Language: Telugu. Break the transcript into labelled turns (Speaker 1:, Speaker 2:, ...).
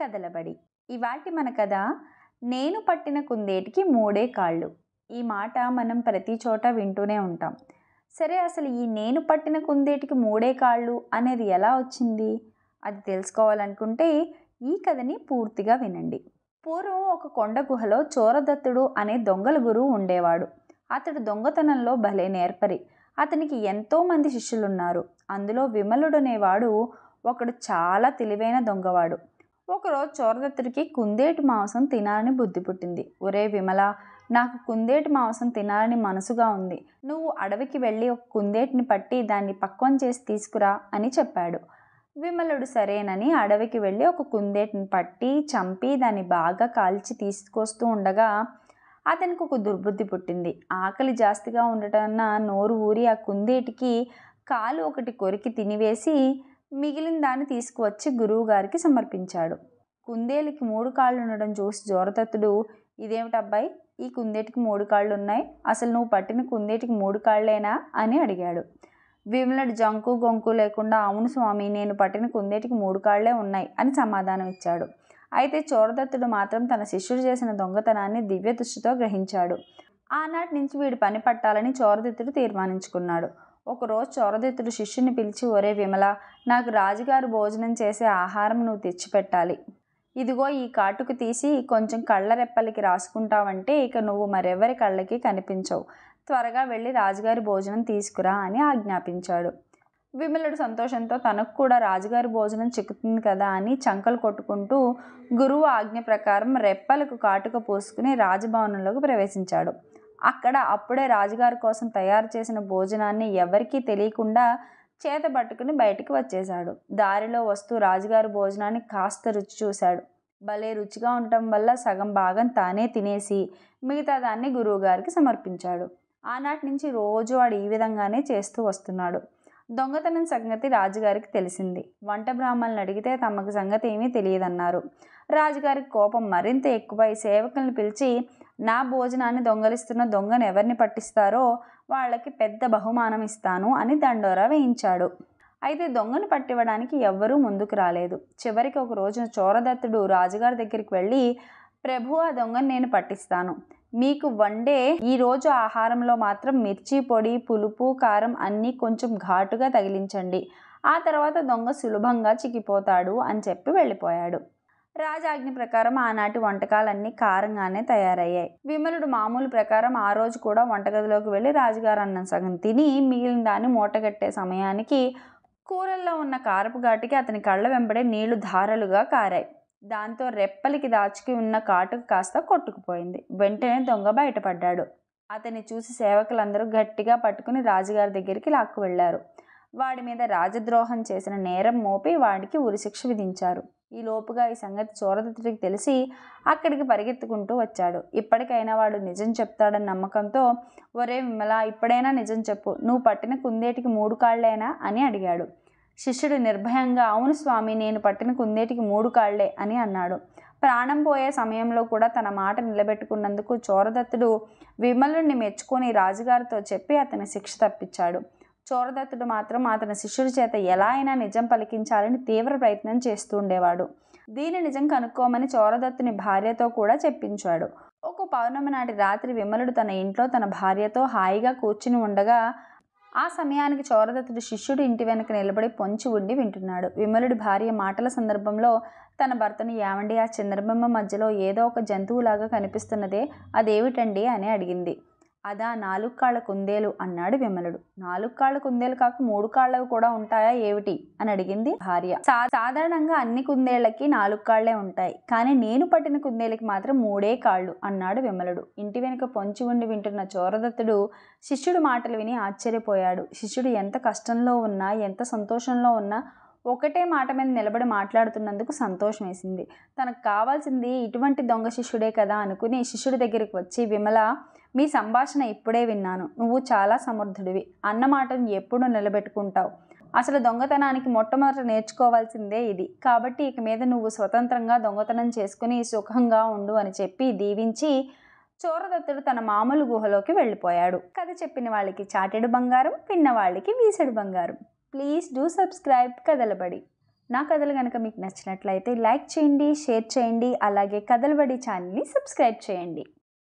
Speaker 1: కదలబడి. ఇవాల్టి మన కథ నేను పట్టిన కుందేటికి మూడే కాళ్ళు. ఈ మాట మనం ప్రతి చోట వింటూనే ఉంటాం. సరే, అసలు ఈ నేను పట్టిన కుందేటికి మూడే కాళ్ళు అనేది ఎలా వచ్చింది? అది తెలుసుకోవాలనుకుంటే ఈ కథని పూర్తిగా వినండి. పూర్వం ఒక కొండ గుహలో చోరదత్తుడు అనే దొంగల గురువు ఉండేవాడు. అతడు దొంగతనంలో భలే నేర్పరి. అతనికి ఎంతోమంది శిష్యులున్నారు. అందులో విమలుడనేవాడు ఒకడు చాలా తెలివైన దొంగవాడు. ఒకరోజు చోరదత్తుడికి కుందేటి మాంసం తినాలని బుద్ధి పుట్టింది. ఒరే విమల, నాకు కుందేటి మాంసం తినాలని మనసుగా ఉంది. నువ్వు అడవికి వెళ్ళి ఒక కుందేటిని పట్టి దాన్ని పక్వం చేసి తీసుకురా అని చెప్పాడు. విమలుడు సరేనని అడవికి వెళ్ళి ఒక కుందేటిని పట్టి చంపి దాన్ని బాగా కాల్చి తీసుకొస్తూ ఉండగా అతనికి ఒక దుర్బుద్ధి పుట్టింది. ఆకలి జాస్తిగా ఉండటన్న నోరు ఊరి ఆ కుందేటికి కాలు ఒకటి కొరికి తినివేసి మిగిలిన దాన్ని తీసుకువచ్చి గురువుగారికి సమర్పించాడు. కుందేలికి 3 కాళ్ళు ఉండడం చూసి చోరదత్తుడు, ఇదేమిటబ్బాయి, ఈ కుందేటికి 3 కాళ్ళు ఉన్నాయి, అసలు నువ్వు పట్టిన కుందేటికి 3 కాళ్ళేనా అని అడిగాడు. విమలుడు జంకు గొంకు లేకుండా, అవును స్వామి, నేను పట్టిన కుందేటికి 3 కాళ్లే ఉన్నాయి అని సమాధానం ఇచ్చాడు. అయితే చోరదత్తుడు మాత్రం తన శిష్యుడు చేసిన దొంగతనాన్ని దివ్య దృష్టితో గ్రహించాడు. ఆనాటి నుంచి వీడి పని పట్టాలని చోరదత్తుడు తీర్మానించుకున్నాడు. ఒకరోజు చోరదత్తుడు శిష్యుని పిలిచి, ఒరే విమల, నాకు రాజుగారు భోజనం చేసే ఆహారం నువ్వు తెచ్చిపెట్టాలి. ఇదిగో ఈ కాటుకు తీసి కొంచెం కళ్ళ రెప్పలకి రాసుకుంటావంటే ఇక నువ్వు మరెవరి కళ్ళకి కనిపించవు. త్వరగా వెళ్ళి రాజుగారి భోజనం తీసుకురా అని ఆజ్ఞాపించాడు. విమలుడు సంతోషంతో తనకు కూడా రాజుగారి భోజనం చిక్కుతుంది కదా అని చంకలు కొట్టుకుంటూ గురువు ఆజ్ఞ ప్రకారం రెప్పలకు కాటుక పూసుకుని రాజభవనంలోకి ప్రవేశించాడు. అక్కడ అప్పుడే రాజుగారి కోసం తయారు చేసిన భోజనాన్ని ఎవరికీ తెలియకుండా చేత పట్టుకుని బయటికి వచ్చేశాడు. దారిలో వస్తూ రాజుగారి భోజనాన్ని కాస్త రుచి చూశాడు. భలే రుచిగా ఉండటం వల్ల సగం భాగం తానే తినేసి మిగతా దాన్ని గురువుగారికి సమర్పించాడు. ఆనాటి నుంచి రోజు వాడు ఈ విధంగానే చేస్తూ వస్తున్నాడు. దొంగతనం సంగతి రాజుగారికి తెలిసింది. వంట బ్రాహ్మణులను అడిగితే తమకు సంగతి ఏమీ తెలియదన్నారు. రాజుగారికి కోపం మరింత ఎక్కువై సేవకులను పిలిచి, నా భోజనాన్ని దొంగలిస్తున్న దొంగను ఎవరిని పట్టిస్తారో వాళ్ళకి పెద్ద బహుమానం ఇస్తాను అని దండోరా వేయించాడు. అయితే దొంగను పట్టివ్వడానికి ఎవ్వరూ ముందుకు రాలేదు. చివరికి ఒక రోజున చోరదత్తుడు రాజుగారి దగ్గరికి వెళ్ళి, ప్రభు, ఆ దొంగను నేను పట్టిస్తాను. మీకు వండే ఈరోజు ఆహారంలో మాత్రం మిర్చి పొడి, పులుపు, కారం అన్నీ కొంచెం ఘాటుగా తగిలించండి. ఆ తర్వాత దొంగ సులభంగా చిక్కిపోతాడు అని చెప్పి వెళ్ళిపోయాడు. రాజాజ్ఞ ప్రకారం ఆనాటి వంటకాలన్నీ కారంగానే తయారయ్యాయి. విమలుడు మామూలు ప్రకారం ఆ రోజు కూడా వంటగదిలోకి వెళ్ళి రాజుగారు అన్నం సగం తిని మిగిలిన దాన్ని మూటగట్టే సమయానికి కూరల్లో ఉన్న కారపు ఘాటికి అతని కళ్ళ వెంబడే నీళ్లు ధారలుగా కారాయి. దాంతో రెప్పలికి దాచుకి ఉన్న కాటుక కాస్త కొట్టుకుపోయింది. వెంటనే దొంగ బయటపడ్డాడు. అతన్ని చూసి సేవకులందరూ గట్టిగా పట్టుకుని రాజుగారి దగ్గరికి లాక్కు వెళ్లారు. వాడి మీద రాజద్రోహం చేసిన నేరం మోపి వాడికి ఉరిశిక్ష విధించారు. ఈ లోపుగా ఈ సంగతి చోరదత్తుడికి తెలిసి అక్కడికి పరిగెత్తుకుంటూ వచ్చాడు. ఇప్పటికైనా వాడు నిజం చెప్తాడన్న నమ్మకంతో, ఒరే విమల, ఇప్పుడైనా నిజం చెప్పు, నువ్వు పట్టిన కుందేటికి 3 కాళ్లేనా అని అడిగాడు. శిష్యుడు నిర్భయంగా, అవును స్వామి, నేను పట్టిన కుందేటికి 3 కాళ్లే అని అన్నాడు. ప్రాణం పోయే సమయంలో కూడా తన మాట నిలబెట్టుకున్నందుకు చోరదత్తుడు విమలుడిని మెచ్చుకొని రాజుగారితో చెప్పి అతని శిక్ష తప్పించాడు. చోరదత్తుడు మాత్రం అతని శిష్యుడి చేత ఎలా అయినా నిజం పలికించాలని తీవ్ర ప్రయత్నం చేస్తూ ఉండేవాడు. దీని నిజం కనుక్కోమని చోరదత్తుని భార్యతో కూడా చెప్పించాడు. ఒక పౌర్ణమి నాటి రాత్రి విమలుడు తన ఇంట్లో తన భార్యతో హాయిగా కూర్చుని ఉండగా ఆ సమయానికి చోరదత్తుడు శిష్యుడు ఇంటి వెనక నిలబడి పొంచి ఉండి వింటున్నాడు. విమలుడి భార్య మాటల సందర్భంలో తన భర్తను, ఏమండి, ఆ చంద్రబింబం మధ్యలో ఏదో ఒక జంతువులాగా కనిపిస్తున్నదే, అదేమిటండి అని అడిగింది. అదా 4 కాళ్ల కుందేలు అన్నాడు విమలుడు. 4 కాళ్ల కుందేలు కాక 3 కాళ్ళవి కూడా ఉంటాయా ఏమిటి అని అడిగింది భార్య. సాధారణంగా అన్ని కుందేళ్లకి 4 కాళ్లే ఉంటాయి, కానీ నేను పట్టిన కుందేలుకి మాత్రం 3 కాళ్ళు అన్నాడు విమలుడు. ఇంటి వెనుక పొంచి ఉండి వింటున్న చోరదత్తుడు శిష్యుడు మాటలు విని ఆశ్చర్యపోయాడు. శిష్యుడు ఎంత కష్టంలో ఉన్నా, ఎంత సంతోషంలో ఉన్నా ఒకటే మాట మీద నిలబడి మాట్లాడుతున్నందుకు సంతోషం వేసింది. తనకు కావాల్సింది ఇటువంటి దొంగ శిష్యుడే కదా అనుకుని శిష్యుడి దగ్గరికి వచ్చి, విమల, మీ సంభాషణ ఇప్పుడే విన్నాను. నువ్వు చాలా సమర్థుడివి. అన్న మాటను ఎప్పుడూ నిలబెట్టుకుంటావు. అసలు దొంగతనానికి మొట్టమొదట నేర్చుకోవాల్సిందే ఇది. కాబట్టి ఇక మీద నువ్వు స్వతంత్రంగా దొంగతనం చేసుకుని సుఖంగా ఉండు అని చెప్పి దీవించి చోరదత్తుడు తన మామూలు గుహలోకి వెళ్ళిపోయాడు. కథ చెప్పిన వాళ్ళకి చాటెడు బంగారం, విన్న వాళ్ళకి వీసెడు బంగారం. ప్లీజ్ డూ సబ్స్క్రైబ్ కదలబడి. నా కథలు కనుక మీకు నచ్చినట్లయితే లైక్ చేయండి, షేర్ చేయండి, అలాగే కథలబడి ఛానల్ని సబ్స్క్రైబ్ చేయండి.